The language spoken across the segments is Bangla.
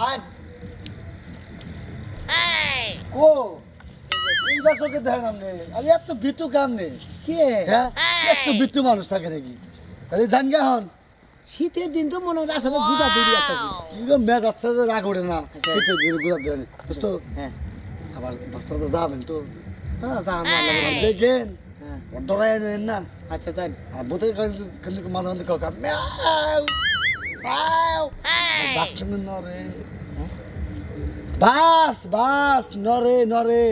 আয় কো সিলভার চোখে দেখেন আপনি আরে এত বিতু কাম নেই কে হ্যাঁ এত বিতু মানুষ থাকে নাকি তাহলে জান গে হন শীতের দিন তো মনে হয় আসলে গুজা দড়ি একটা কি গো মেজ আছে রাগ ওঠে না শীতের দিন গুজা দেন দোস্ত হ্যাঁ আবার বাচ্চা তো যাবেন তো হ্যাঁ জান ভালো দেখেন হ্যাঁ ডরাই নেন না আচ্ছা জান আর বোতে কিন্তু মাঝে মাঝে কাকা ম্যাও ম্যাও বাস সঙ্গে নরে বাস নরে নরে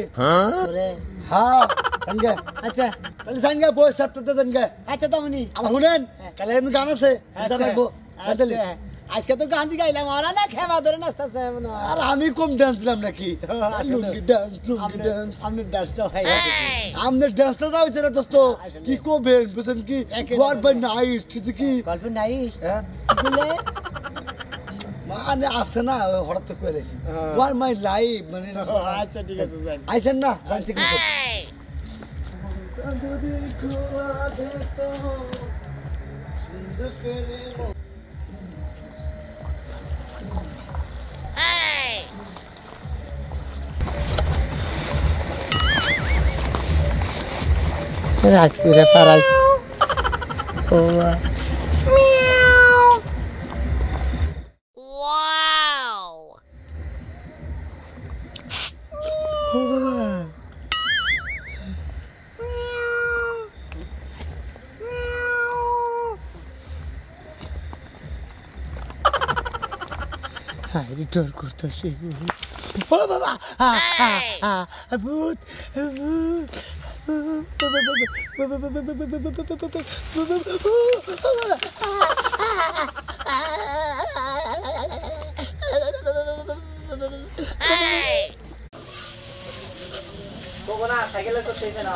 ওরে হ্যাঁ জানগে আচ্ছা তাহলে জানগে বই সাপটাতে জানগে আচ্ছা তমনি আমার শুনেন কালে কিন্তু গান আছে জানাবো তাহলে আজকে তো গান দি গাইলাম ওরা না খেবা ধরে নাচতেছে মনে হয় আর আমি কম ডান্স দিলাম নাকি লুঙ্গি ডান্স আপনি ডান্সটা হয়ে গেছে আমাদের ডান্সটা দাও ছিল দোস্ত কি করবেন বুঝছেন কি গল্প নাইস ঠিক কি গল্প নাইস হ্যাঁ বলে মানে আছে না হঠাৎ করে এসেছি ওয়ার মাই লাইফ মানে আচ্ছা ঠিক আছে যান আইসেন না জানতে কিন্তু রাজপুরে পাড়ায় ও ও বাবা হাই ডর করতেছে ও বাবা ভূত ভূত সাইকেলে করতে না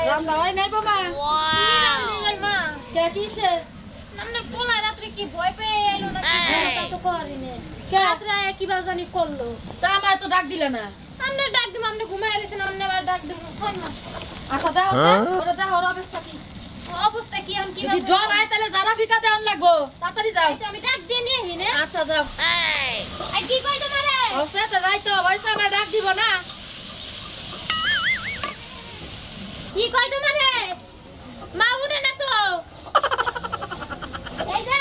রান্না হয় নাই বাবা মা দেখিছে নামনে পোলা রাত্রে কি ভয় পেয়ে এলো না কি তো করিনি রাত্রে আয়া কি বাজানি করলো তা আমার তো ডাক দিলে না আমনে ডাক দিম আমনে ঘুমায় আইছেন আমনে আবার ডাক দিব কোন না আচ্ছা দাও ওটা দাও ওর অবস্থা কি অবস্থা কি আম কি যদি জ্বর আয় তাহলে জারা ফিকা দেন লাগবো তাড়াতাড়ি যাও আমি ডাক দিয়ে নিয়ে হিনে আচ্ছা যাও এই কি কই তোমারে ওসে তো রাইতো ওইসা আমার ডাক দিব না কি কই তোমারে মা উঠে না তো এই যে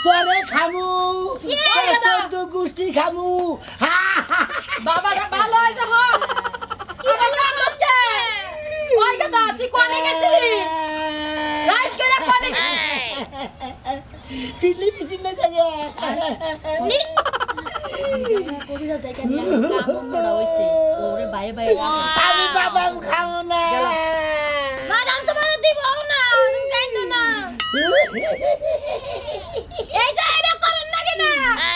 তোরে খামু তোর গুষ্টি খামু বাবাটা ভালো হইছে হ কি বলবা নষ্ট ওই দাদা তুই কোনে গেছিলি রাইট করে কোনে দিল্লি মিছিল না জায়গা নি কবিরা জায়গা নিয়ে কামড়া হইছে ওরে বাইরে বাইরে আমি বাদাম খাবো না বাদাম তোমার দিব না তুমি কাইন্দো না এই যে এটা করেন না কেন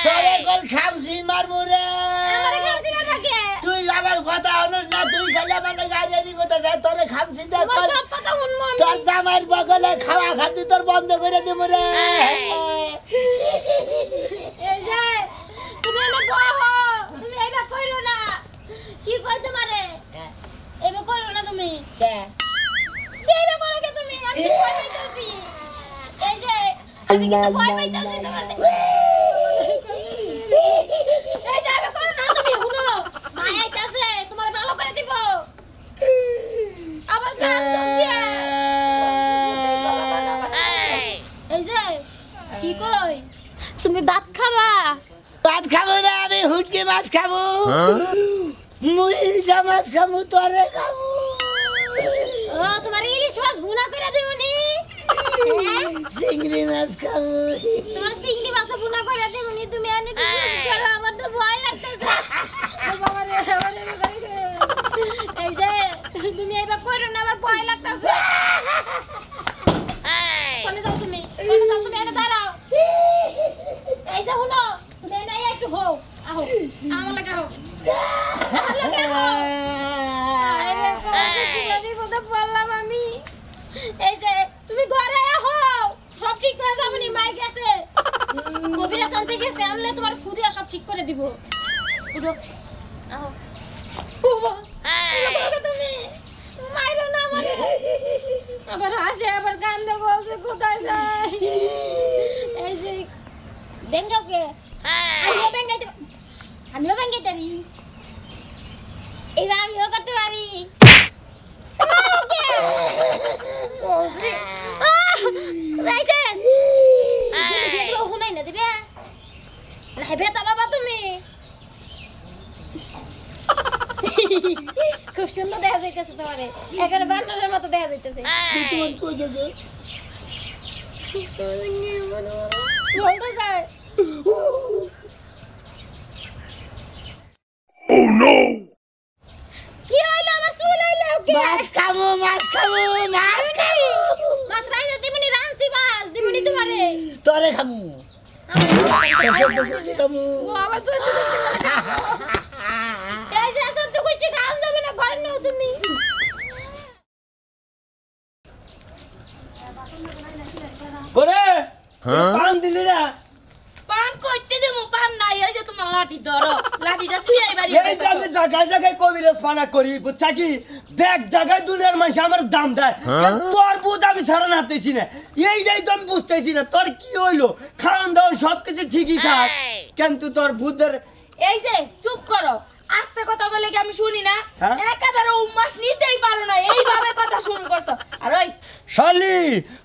তোরে কল খামছি মারমু রে আমারে খামছি মারবা কে তুই আমার কথা হলো না তুই গেলে মানে গাড়ি কথা যায় তোরে খামছি দে তোমার সব কথা শুনবো আমি তোর জামাইর বগলে খাওয়া খাতি তোর বন্ধ করে দেব রে এই যে তুমি না বহ তুমি এইবা কইরো না কি কই তোমারে এইবা কইরো না তুমি কে এইবা করো কে তুমি আমি ভয় পাইতাছি এই যে আমি কিন্তু ভয় পাইতাছি তোমার এই যে এইবা করো না তুমি শুনো মায়া আইতাছে তোমারে ভালো করে দিব আবার কাজ করছে এই যে কি কই তুমি ভাত খাবা ভাত খাবো না আমি হুটকি মাছ খাবো মুই ইলিশা মাছ খাবো তোরে খাবো ও তোমার ইলিশ মাছ ভুনা করে দেবনি চিংড়ি মাছ খাবো তোমার চিংড়ি মাছ ভুনা করে দেবনি তুমি এনে করো আমার তো ভয় লাগতেছে ও বাবা রে আমারে করে এই যে তুমি এইবা কইরো না আমার ভয় লাগতেছে কোনে যাও তুমি এনে দাঁড়াও এই যে শুনো তুমি এনে একটু হও আহো আমার লাগা হও হয়ে গেছে আনলে তোমার খুদিয়া সব ঠিক করে দিব উঠো আও বাবা তুমি মাইরো না আমারে আবার হাসে আবার কান্দে গলছে কোথায় যায় এই যে বেঙ্গাও কে আমিও বেঙ্গাইতে পারি এবার আমিও করতে পারি মারো কে ওরে যাইছেন দেখো হুনাই না দিবে না বেটা বাবা তুমি খুব সুন্দর দেখা যাইতেছে তোমারে এখানে বান্ডারের মতো দেখা যাইতেছে তোমার কই যাবে বলতে যায় Oh no! কি হইলো আমার চুল হইলো কি মাছ খামু মাছ রাইনা দিমনি রানছি মাছ দিমনি তোমারে তোরে খামু খামু ও আবার তুই এই যে সত্য কইছি খাও যাবে না ঘর নাও তুমি করে পান দিলি না পান কইতে দেমু পান নাই এই যে তোমার লাঠি ধরো লাঠিটা তুই আইবারি এই যে আমি জায়গায় জায়গায় কবিরাজ পানা করি বুঝছা কি ব্যাগ জায়গায় দুনিয়ার মানুষ আমার দাম দেয় তোর বুধ আমি সারা নাতেছি না এইটাই তো আমি বুঝতেছি না তোর কি হইলো খাওয়ান দাওয়ান সবকিছু ঠিকই খাস কিন্তু তোর বুধের এই যে চুপ করো আস্তে কথা বলে কি আমি শুনি না হ্যাঁ? একাধারে উম্মাস নিতেই পারো না এইভাবে কথা শুরু করছো আর ওই শালি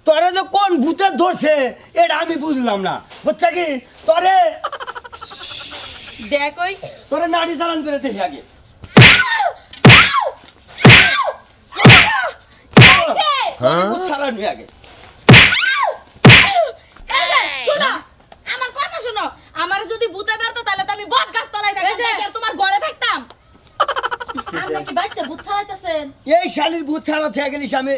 তোরে যে কোন ভূতে ধরছে এটা আমি বুঝলাম না বুঝছা কি তোরে দেখ ওই তোরে নাড়ি চালান করে দেখি আগে চালান আগে শোনো আমার কথা শোনো আমার যদি ভূতে ধরতো তাহলে তো আমি বট গাছ তলায় থাকতাম আর তোমার ঘরে থাকতাম আপনি কি বাইতে বুঝ চালাইতেছেন এই শালির ভূত ছাড়া থেকে গেলিস আমি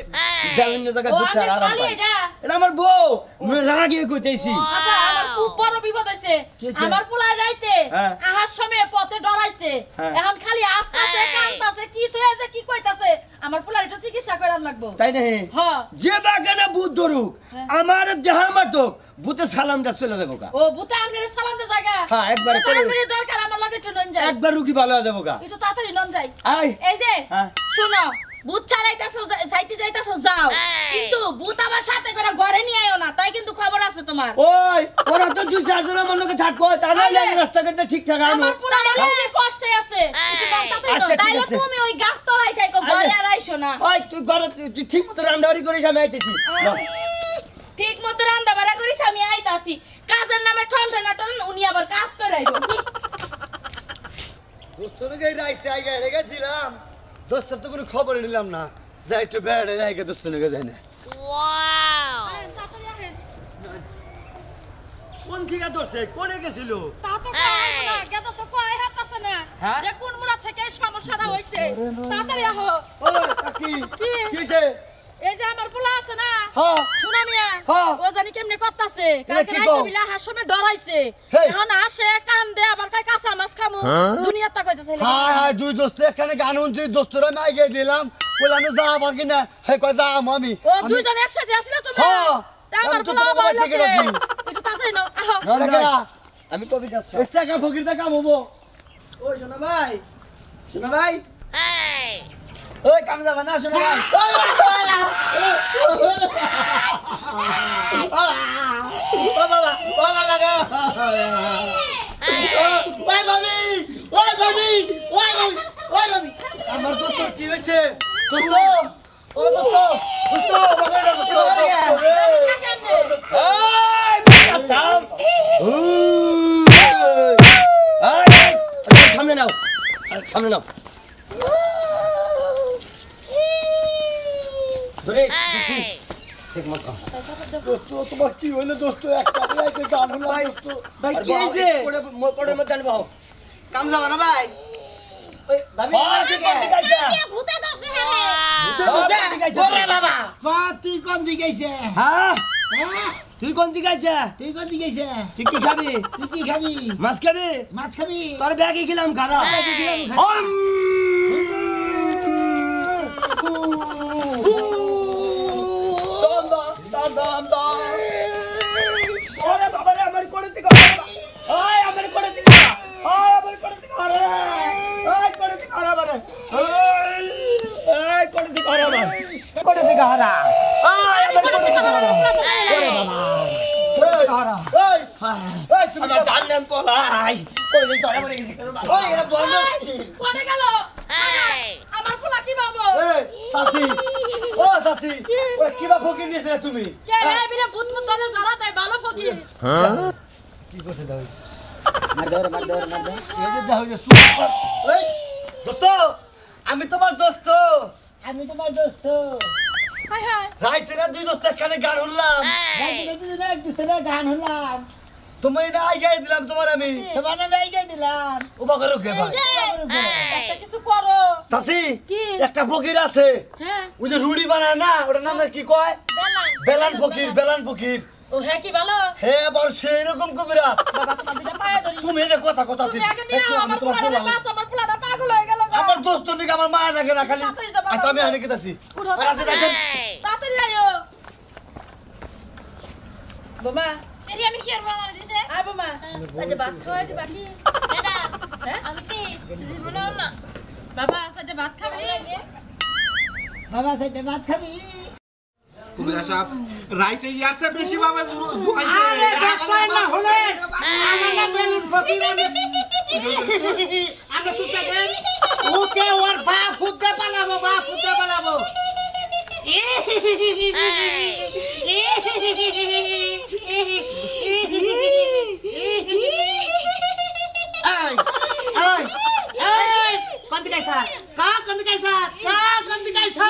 বিভিন্ন জায়গায় ও ভূত আমি ছাড়া আরাম শালি পাই। এটা এটা আমার বউ রাগিয়ে কইতেছি আচ্ছা আমার খুব বড় বিপদ হইছে কি হইছে? আমার পোলায় যাইতে হ্যাঁ। আহার সময় পথে ডরাইছে হ্যাঁ। এখন খালি আসতাছে কাঁদতাছে কি থইছে কি কইতাছে আমার পোলার একটু চিকিৎসা করার লাগবো তাই না হ্যাঁ যে বাগানে ভূত ধরুক আমার দেহা মারতক ভূতে সালাম যা চলে যাবো গা ও ভূতে আনরে সালাম দে জায়গা হ্যাঁ, একবারে করে। আনরে দরকার আমার লাগে একটু নন যায় একবার রুগী ভালো হয়ে যাবো গা একটু তাড়াতাড়ি নন যাই আই এই যে হ্যাঁ। শুনো ভূত ছাড়াইতাছো যাইতে যাইতাছো যাও কিন্তু ভূত আমার সাথে করে ঘরে নিয়ে আইও না তাই কিন্তু খবর আছে তোমার ওই ওরা তো দুই চারজন আমার লোকে থাকবো তাহলে আমি রাস্তাঘাটে ঠিকঠাক আনো আমার পোলার অনেক কষ্টে আছে একটু নন তাড়াতাড়ি আচ্ছা, নন। ঠিক তাইলে আছে। তুমি ওই গাছ তলায় থাকো ঘরে আর আইসো না ওই তুই ঘরে তুই ঠিক মতো রান্নাবাড়ি করিস আমি আইতেছি নাও। ঠিক মতো রান্না বাড়া করিস আমি আইতাছি কাজের নামে ঠন ঠন টন উনি আবার কাজ করাইবো দোস্তকে রাইতে আগে হেগে দিলাম দোস্তের তো কোনো খবর নিলাম না যাই একটু বেড়ে রাইকে দোস্তকে যায় না কোন থেকে ধরছে কোনে গেছিল তা তো কয় না গেদা তো কয় হাতাছে না হ্যাঁ? যে কোন মুড়া থেকে এই সমস্যাটা হইছে তাড়াতাড়ি আহো ও কাকি কি? কি হইছে এই যে আমার পোলা আছে না হ্যাঁ শুনা মিয়া হ্যাঁ। ও জানি কেমনে করতাছে কালকে কি রাইতে কও? বিলা হাসমে ডরাইছে হেই। এখন আসে কান দে আবার কয় কাঁচা মাছ খামু দুনিয়াটা কইতাছে হাই হাই দুই দোস্ত এখানে গান শুনছি দোস্তরা আমি আগে দিলাম বলে আমি যাবো কিনা হে কয় যাম আমি ও দুইজন একসাথে আসলে তুমি হ্যাঁ। তা আমার আমি তো পোলা তোমাকে বললো থেকে যে, রাখি। একটু তাড়াতাড়ি নাও আহো আমি কবে যাচ্ছি এসে একা ফকিরটা কাম হবো ওই শোনা ভাই ওই কাম যাবা না শোনা ভাই ও বাবা গো ওই ভাবি আমার দোস্ত কি হয়েছে দোস্ত ও দোস্ত বাগানে দোস্ত সামনে নাও ধরে ঠিক মতো দোস্ত তোমার কি হইলো দোস্ত একটা লাইতে গান হলো দোস্ত ভাই কি হইছে কোড়ে মধ্যে আনবো কাম যাবা না ভাই ওই ভাবি কি গাইছা ভূতে ধরছে হ্যাঁ ওরে বাবা তুই কোন দিকে গেছে হ্যাঁ তুই কোন দিকে আইছা তুই কোন দিকে গেছে তুই কি খাবি তুই কি খাবি মাছ খাবি মাছ খাবি তোর ব্যাগে গেলাম খারা ওরে বাবা রে আমার কোড়ে থেকে কোটে থেকে হারা আমার কোটে থেকে হারা ওরে বাবা কোটে হারা এই এই তুমি আমার জানলাম পলাই কোটে থেকে ধরে পড়ে গেছি ওই এটা বন্ধ পড়ে গেল আমার পোলা কি বাবু এই সাসি ও সাসি ওরা কিবা ফকির দিয়েছে তুমি কে রে বিলে ভূত ভূত দলে জ্বালা তাই ভালো ফকির কি করতে দাও মার দাও এই যে দাও যে সুপার এই দোস্ত আমি তোমার দোস্ত আমি তোমার দোস্ত হায় হায় রাইতেরা দুই দোস্ত একখানে গান শুনলাম রাইতে দুদিন এক দুসরা গান হলাম তুমি এটা আইগাই দিলাম তোমার আমি তোমার নামে আইগাই দিলাম ওবা করো কে ভাই একটা কিছু করো চাচি কি? একটা ফকির আছে হ্যাঁ ওই যে রুড়ি বানায় না ওটার নাম কি কয় বেলান ফকির ও হ্যাঁ কি ভালো হে বল সেই রকম কবিরাজ বাবা তোমার দুটা পায়ে ধরি তুমি এটা কথা তুমি আগে নিয়ে একটু আও, আমি আমার তোমার পোলাটা পোলা কাছে আমার পোলাটা পাগল হয়ে গেল গো। আমার দোস্ত নাকি আমার মায়ের নাকি না খালি তাড়াতাড়ি যাবা, আচ্ছা আমি বাবা। এখানে গেছি উঠো, আছে দেখেন তাড়াতাড়ি আয়ো বোমা এরি আমি কি আর মামা দিছে আয় বোমা সাজে ভাত খাওয়াই দিবা কি দাদা হ্যাঁ আমি কি জীবনেও না বাবা সাজে ভাত খাবে লাগে বাবা সাইডে ভাত খাবি কুমিরা সাহেব রাইতে ইয়ারছে বেশি ভাবে জুয়াইছে আরে দোস্তার না হলে আমার নাম বেলুন ফকির আমরা সুতা দেন ওকে ওর বাপ ফুটতে পালাবো কোন দিকে আইছা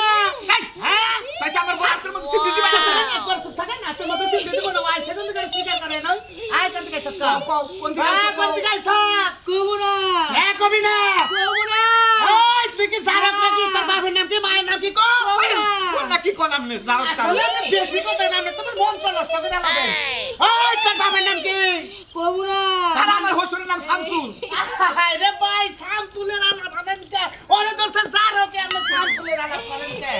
হ্যাঁ তাই তো আমার বড় মধ্যে সিদ্ধি দিবা না একবার সুপ থাকে না তোর মতো সিদ্ধি দিব না আই সেদিন থেকে স্বীকার করে নয় আই কোন দিকে আইছা কোন দিকে আইছা? কোন দিকে আইছা কুমুরা হ্যাঁ কবি না কুমুরা ওই তুই কি জানাস নাকি তোর বাপের নাম কি মায়ের নাম কি কো কোন নাকি কলাম নে যাও আসলে আমি বেশি কথা না তোমার মন নষ্ট করে লাগবে ওই তোর বাপের নাম কি কুমুরা আর আমার হসুরের নাম শামসুল রে ভাই শামসুলের আলাপ ভাবেন কে ওরে তোর সাথে যার ওকে আমি শামসুলের আলাপ করেন কে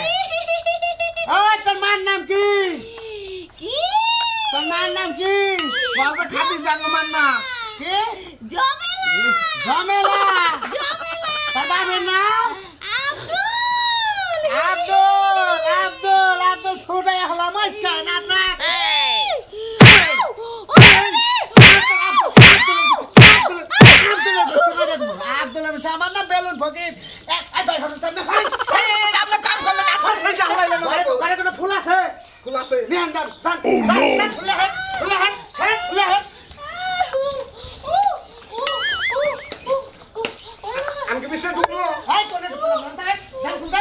ওই তোর মার নাম কি তোর মার নাম কি বাবা খাদি জানো মান না কি ঝামেলা তোর বাপের নাম আব্দুল ছুটে হলাম আজকে নাটক আব্দুল আমি আমার নাম বেলুন ফকির আপনি কাম করলেন এখন সেই জানলাইলেন ঘরে কোনো ফুল আছে কুল আছে নিয়ে আন খুলে হেন আমি কি ভিতরে ঢুকবো এই কোনে ফুল মন্তাই ধ্যান খুল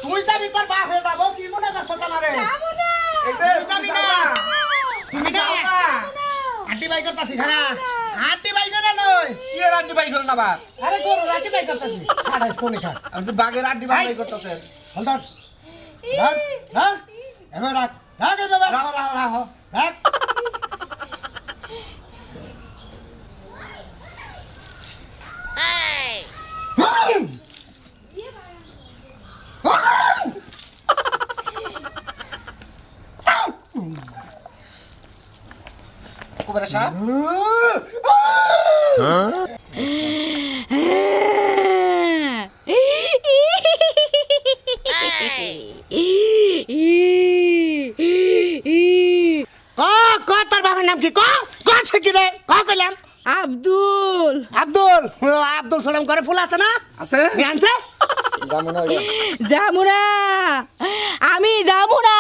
তুই যাবি তোর বাপ হয়ে যাবো কি মনে করছ তোমারে এই যে যাবি না তুমি যাও না হাঁটি বাই করতাছি ঘরা হাঁটি বাই করে নয় কি এর আন্টি বাইছ না বা আরে গরু হাঁটি বাই করতাছি খাড়াইস কোনে খা আমি তো বাগের আন্টি বাই করতেছেন হলদার ধর এবার রাখ এবার রাহো রাখ কুমিরা সাহেব ক তোর বাবার নাম কি ক সে কি রে কইলাম আব্দুল আব্দুল সালাম করে ফুল আছে না আছে আনছে জামুরা আমি জামুরা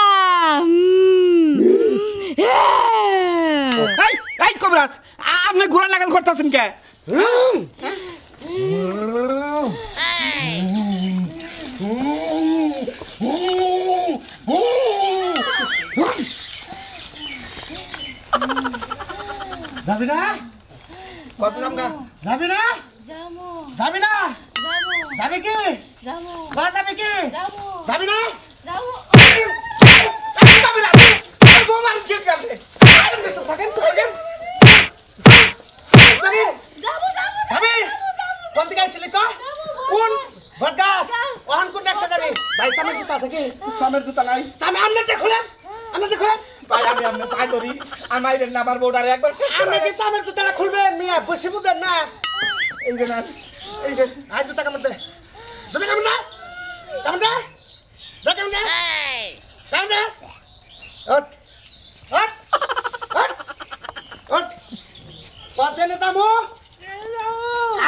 এই কবিরাজ আপনি ঘোড়া লাগাল করতেছেন কে যাবি না কত দাম গা যাবি না যাবি না যাবি কি যাবি কি যাবি না কোন দিকে আইছিলি ক কোন বটগাছ ওহান কোন রাস্তা যাবি ভাই সামনে জুতা আছে কি সামের জুতা নাই সামনে আমনেতে খুলেন ভাই আমি আপনি পাই ধরি আর মাইরেন না আমার বউডারে একবার শেষ করে আপনি কি সামনে জুতাটা খুলবেন মিয়া বসে বুঝেন না এই যে না এই যে আজ জুতা কামড় দে জুতা কামড় দে কামড় দে না দাম না ওঠ ওঠ ওঠ ওঠ কতনে দামু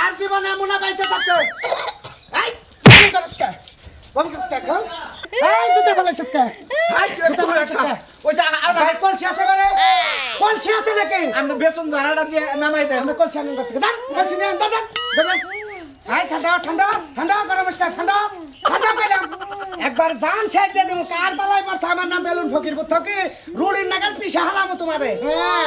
আর জীবনে এমন পাইছে থাকতে এই তুমি করছকা বম করছকা খাও এই জুতা ফলাইছ কা জুতা ফলাইছ কা ওই যে আর ভাই কোন শেষে করে কোন শেষে নাকি আমরা বেসন জারাটা দিয়ে নামাই দেয় আমরা কোন শেষে করতে দান কোন শেষে দান দান এই ঠান্ডা ঠান্ডা ঠান্ডা গরম স্টার ঠান্ডা ঠান্ডা কইলাম একবার জান শেষ দিয়ে দেব কার পালাই পড়ছে আমার নাম বেলুন ফকির বুঝছো কি রুড়ির নাগাল পিছে হালামু তোমারে হ্যাঁ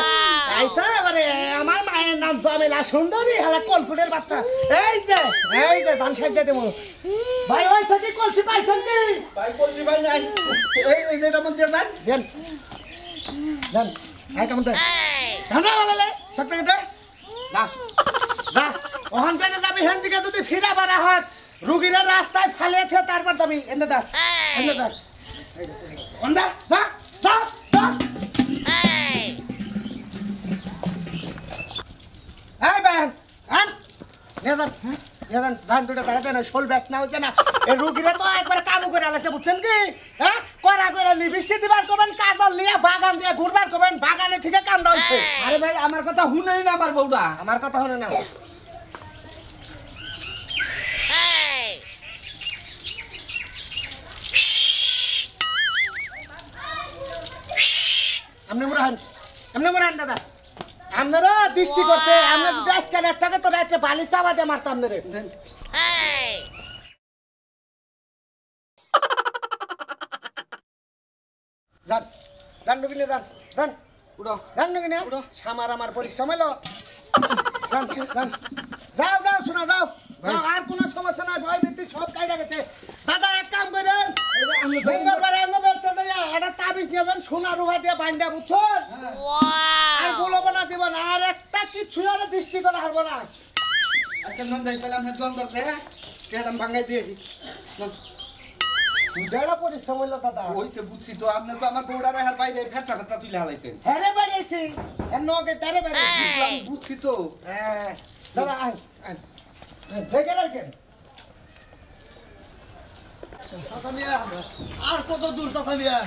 আইসা এবারে আমার মায়ের নাম জামিলা সুন্দরী হালা কলকুটের বাচ্চা এই যে জান শেষ দিয়ে দেব ভাই ওই থেকে কলসি পাইছেন কি ভাই কলসি ভাই নাই এই যেটা মধ্যে দেন দেন দেন আই কেমন দেন ঠান্ডা বলালে সত্যি কথা না না ওখান থেকে যাবি হেন দিকে যদি ফিরা বাড়া হাত রুগীরা রাস্তায় ফালিয়েছে তারপর যাবি এনে দা অন্দা যা যা যা এই বেন আন নেদান ধান দুটো তারা না শোল ব্যাস না হইছে না এই রুগীরা তো একবার কাবু করে আলাইছে বুঝছেন কি হ্যাঁ করা করে লিপস্টিক দিবার করবেন কাজল লিয়া বাগান দিয়ে ঘুরবার করবেন বাগানে থেকে কামড়া হইছে আরে ভাই আমার কথা শুনেই না আমার বউটা আমার কথা শুনে না আমনে মুরান দাদা আপনারা দৃষ্টি করতে আমরা যদি আজকে একটাকে তো রাত্রে বালি চাপা দিয়ে মারতাম রে দান দান ঢুকিনে দান দান উড়ো দান ঢুকিনে উড়ো সামার আমার পরিশ্রম এলো দান দান যাও যাও শোনা যাও আর কোনো সমস্যা নাই ভয় ভীতি সব কাইরা গেছে দাদা এক কাম করেন মঙ্গলবারে আমরা বেরতে যাই একটা তাবিজ নেবেন সোনা রুপা দিয়ে বাইন্দা বুঝছেন আর বলবো না জীবন আর একটা কিচ্ছু আর দৃষ্টি করা হারবো না আজকে নন যাই পেলাম হেড বন্ধ করতে কেডাম ভাঙাই দিয়েছি দেড়া পরিশ্রম হইলো দাদা হইছে বুঝছি তো আপনি তো আমার বউডারে হার বাইরে ফেটা ফেটা তুলে হালাইছেন হেরে বেরিয়েছি এর নগে টারে বেরিয়েছি আমি বুঝছি তো হ্যাঁ দাদা আন আন দেখে রাখেন আর কত দূর চাচামিয়া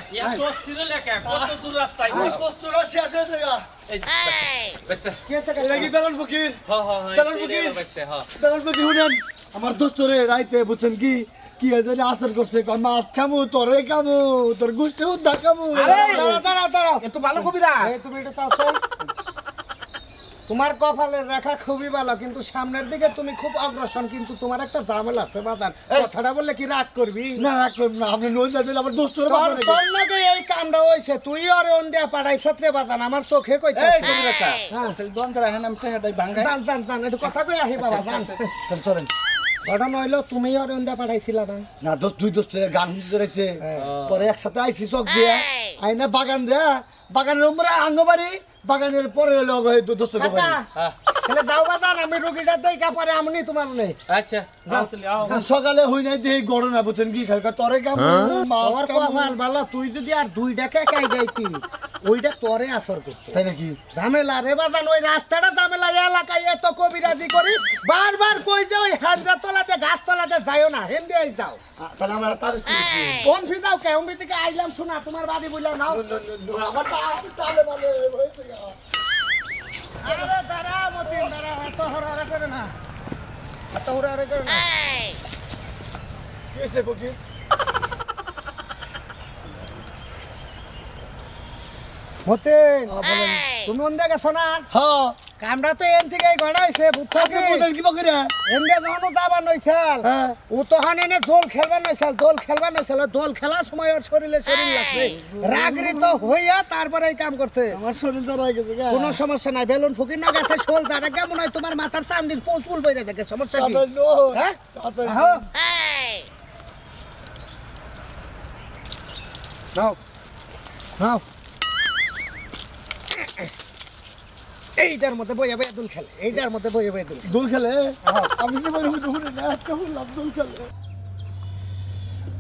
কত দূর রাস্তায় কষ্ট শেষ হয়েছে গা আমার দোস্ত রে রাইতে বুঝছেন কি কি জানি আসর করছে মাছ খামু তোরে খামু তোর গুষ্টি উদ্ধার খামু এত ভালো কবিরা তুমি এটা চাচ্ছ তোমার কপালের রেখা খুবই ভালো কিন্তু সামনের দিকে তুমি খুব অগ্রসর কিন্তু তোমার একটা ঝামেলা আছে বাজার কথাটা বললে কি রাগ করবি না রাগ করবি না আপনি নই দিলে আমার দোস্তরে বাজার তোর নাকি এই কামটা হইছে তুই আর ওন দিয়া পাঠাইছত রে বাজান আমার চোখে কইতাছ এই কবিরা চা তাহলে দন করে হেন আমি তেহাটাই ভাঙাই জান একটু কথা কই আহি বাবা জান চলেন ঘটনা হইলো তুমি আর ওন দিয়া পাঠাইছিলা না না দুই দোস্ত গান শুনতে রইছে পরে একসাথে আইছি চোখ দিয়া আইনা বাগান দেয়া বাগানের উমরা আঙ্গবাড়ি বাগানের পরে হলো দোস্ত তাহলে যাও বাজান আমি রুগীটা দেখা পরে আমনি তোমার নেই আচ্ছা সকালে হই নাই দেই গড় না বুঝছেন কি খালকা তরে কাম আমার কপাল ভালো তুই যদি আর দুইটাকে খাই যাইতি ওইটা তরে আসর করতে তাই নাকি ঝামেলা রে বাজান ওই রাস্তাটা ঝামেলা এলাকায় এত কবিরাজি করি বারবার কই যে ওই হাজরা তলাতে গাছ তলাতে যাইও না হেন দিয়ে যাও তাহলে আমরা তার কোন ফি যাও কেমন থেকে আইলাম শোনা তোমার বাড়ি বইলাও নাও আমার তাহলে ভালো হইছে আরে দাঁড়া মতিন দাঁড়া এত হরাহরা করে না এত হরাহরা করে না কি হইছে ফকির মতিন তুমি ওন দিয়ে গেছো না হ্যাঁ কামড়া তো এন থেকে গড়াইছে বুঝছো কি বুঝেন কি বকরে এন দিয়ে যখন যাবার নইছাল ও তো হানে নে দোল খেলবার নইছাল দোল খেলার সময় ওর শরীরে শরীর লাগছে রাগরি তো হইয়া তারপরে এই কাম করছে আমার শরীর জড়াই গেছে কোনো সমস্যা নাই বেলুন ফকির না গেছে শোল দাঁড়া কেমন হয় তোমার মাথার চান্দির পুল বইরে থাকে সমস্যা কি হ্যাঁ নাও নাও এইটার মধ্যে বইয়া বইয়া দুল খেলে এইটার মধ্যে বইয়া বইয়া দুল খেলে আমি যে বলি হুনে না আজকে বললাম দুল খেলে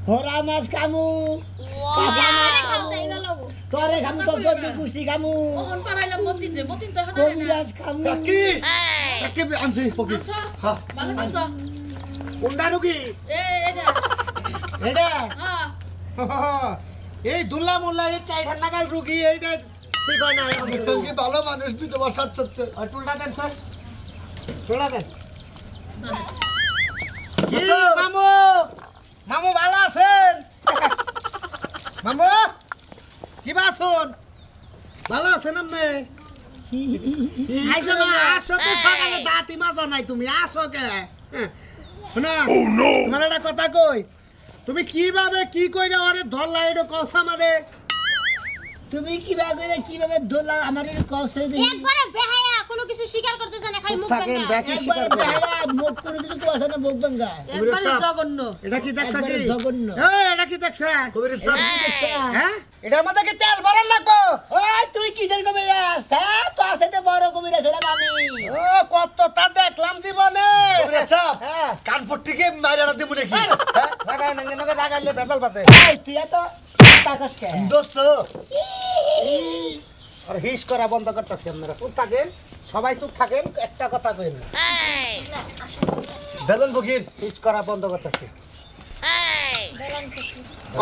হরা মাছ কামু কাঁচা মাছ কামু তোরে খামু তোর জন্য গুষ্টি কামু ওহন পারাইলাম মতিন রে মতিন তো এখন কবিরাজ কামু কাকি কাকি আনছি পকি হ্যাঁ ভালো কিছু কোনটা রুগী এটা এটা হ্যাঁ এই দুল্লা মোল্লা এই চাইঠার নাগাল রুগী এইটা ঠিক হয় না সঙ্গে ভালো মানুষ বিধবা সাচ্ছচ্ছে আর টুলটা দেন স্যার টুলটা দেন কি মামু মামু ভালো আছেন মামু কি বাসুন ভালো আছেন আপনি আইসো না আসো তো সকালে দাঁতি মাজো নাই তুমি আসো কে শোনা তোমার একটা কথা কই তুমি কিভাবে কি কইরা ওরে ধরলা এটা কসা মানে তুমি কিভাবে দোলা আমার কষ্ট দিই একবারে বেহায়া কোনো কিছু স্বীকার করতেছ না খালি মুখ থাকেন ভাঙা। ব্যাকি স্বীকার করে মুখ করে কিছু কথা না মুখ ভাঙা একবারে জঘন্য এটা কি দেখছ কি একবারে জঘন্য। এই এটা কি দেখছ কবির সাহেব হ্যাঁ এটার মধ্যে কি তেল ভরান লাগবো ওই তুই কি জানি কবে আসা তোর সাথে বড় কবিরা ছিলাম আমি ও কত তা দেখলাম জীবনে কবির সাহেব হ্যাঁ কানপট্টিকে মাইরা না দেব নাকি লাগাই না নগে লাগাইলে বেতাল বাজে এই তুই তো তাকস কে দোস্ত আর হিস করা বন্ধ করতেছি আপনারা চুপ থাকেন সবাই চুপ থাকেন একটা কথা কইন না বেদন ফকির হিস করা বন্ধ করতেছি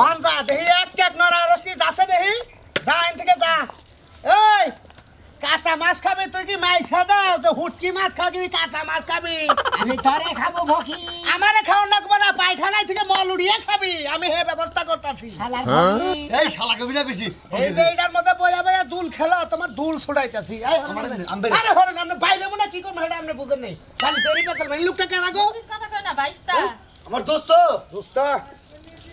অন যা দেহি এক নড়া রসি যাচ্ছে দেহি যা এন থেকে যা এই কাঁচা মাছ খাবি তুই কি মাইছা দাও যে হুটকি মাছ খাবি কাঁচা মাছ খাবি আমি তোরে খাবো ভকি আমারে খাওয়া লাগবে না পায়খানায় থেকে মল উড়িয়ে খাবি আমি হে ব্যবস্থা করতেছি শালা ভকি এই শালা কবিরা বেশি এই যে এটার মধ্যে বয়া বয়া দুল খেলা তোমার দুল ছুটাইতাছি আরে হরেন আপনি বাইরে মনে কি করবেন এটা আপনি বুঝেন নাই খালি দেরি পেছাল এই লোকটা কে রাখো তুই কথা কই না বাইস্তা আমার দোস্ত দোস্ত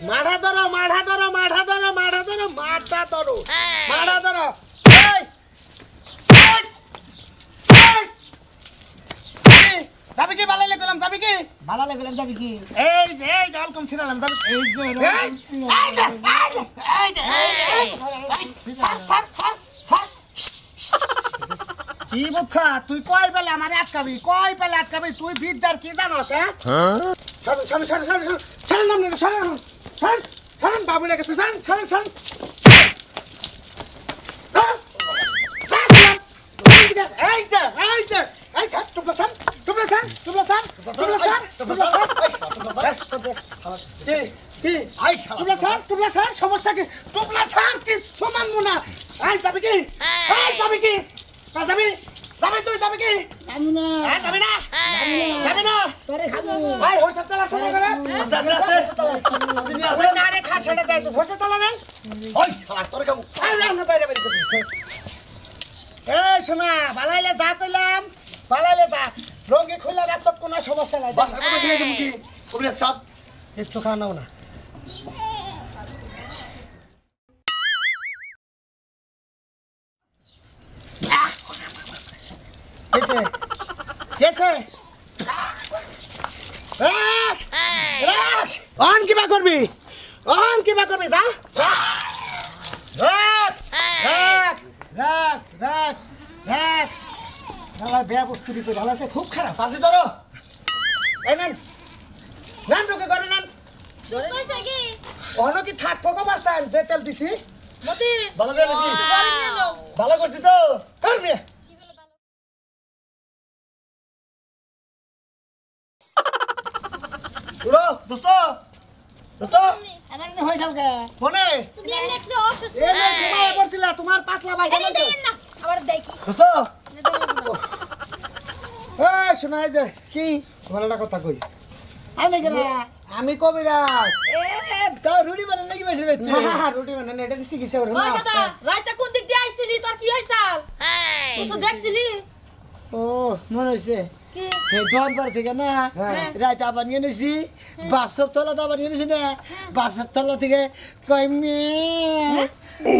মাঠা ধরো মাঠা ধরো মাঠা ধরো মাঠা ধরো মাঠা ধরো মাঠা ধরো এই! এই! এই! যাবি কি বালাইলে গেলাম যাবি কি ভালো লাগলাম যাবি কি এই জল কম ছিলাম যাবি এই যে কি বুঝছা তুই কয় পেলে আমার আটকাবি কয় পেলে আটকাবি তুই বিদ্যার কি জানোস হ্যাঁ সরেন বাবু লেগেছে সরেন সমস্যা কি টুকলা স্যার কি সমান মোনা যাবি কি যাবি কি যাবি তুই যাবি কি আমি না যাবি না তোরে খাবো ভাই হোসা তলা চলে গেলে ওই নারে খা ছেড়ে দেয় হোসা তলা নেই ওই শালা তোরে কাম আমরা বাইরে বাইরে করতেছে এই শোনা বালাইলে যা কইলাম বালাইলে যা রোগী খুলে রাখছ কোনো সমস্যা নাই বাসা করে দিয়ে দেব কি কবির সাহেব একটু খাওয়াও না কেছে কেছে অন কিবা করবি যা রাখ বেয়া বস্তু দিতে ভালো আছে খুব খারাপ সাজি ধরো এই নান ঢুকে করে নান সুস্থ হইছে কি অন কি থাক ফোকা বাসান যে তেল দিছি মতি ভালো করে নাকি বাড়ি নিয়ে যাও ভালো করছি তো করবি উড়ো দোস্ত আমার না হই যাও কে মনে তুমি এমনি একটু অসুস্থ এ নে ঘুমায় পড়ছিলা তোমার পাতলা ভাই এই দেন না আবার দেখি দোস্ত এই শোনাই দে কি তোমার একটা কথা কই আমি গেলা আমি কবিরাজ এ তো রুটি বানান লাগি বসে বেতে রুটি মানে এটা চিকিৎসা করে ওই দাদা রাইতে কোন দিক দিয়ে আইছিলি তোর কি হইছাল কিছু দেখছিলি ও মনে হইছে কি হে দোয়ান পার থেকে না রাইতে আবার নিয়ে নিছি বাসব তলা আবার নিয়ে নিছি না বাসব তলা থেকে কই মেয়ে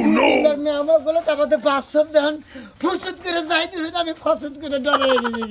দুদিনবার মেয়ে আমার বলে তারপরে বাসব যখন ফুসুত করে যাইতেছে আমি ফসুত করে ডরে গেছি